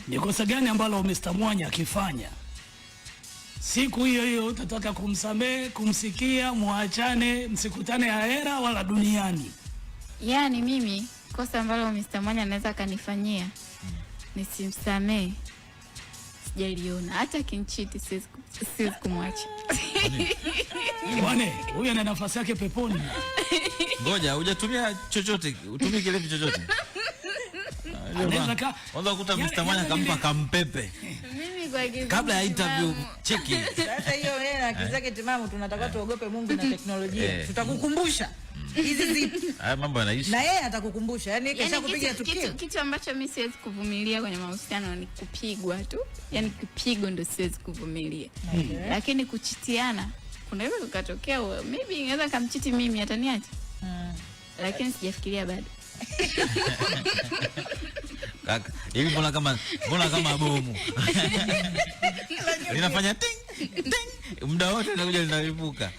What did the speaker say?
Ni kosa gani ambalo Mr. Mwanya akifanya siku hiyo hiyo utataka kumsamehe, kumsikia, muachane, msikutane ahera wala duniani? Yaani mimi kosa ambalo Mr. Mwanya anaweza kanifanyia nisimsamehe sijaliona. Hata kinchiti siwezi kumwacha. Bwana, huyu ana nafasi yake peponi. Ngoja, hujatumia chochote, utumie kilevi chochote. Unaweza kukuta Mr. Mwanya kampa kampepe. Mimi kwa giza. Kabla ya interview cheki. Sasa hiyo yeye na kizake timamu tunataka tuogope Mungu na teknolojia. Tutakukumbusha. Hizi zipi? Haya mambo yanaishi. Na yeye atakukumbusha. Yaani kesha kupiga tukio. Kitu ambacho mimi siwezi kuvumilia kwenye mahusiano ni kupigwa tu. Yaani kipigo ndio siwezi kuvumilia. Lakini kuchitiana kunaweza kukatokea, maybe ingeweza kamchiti mimi ataniacha. Lakini sijafikiria bado. Kaka, hivi mbona kama bomu? Linafanya ting ting muda wote linakuja linalipuka.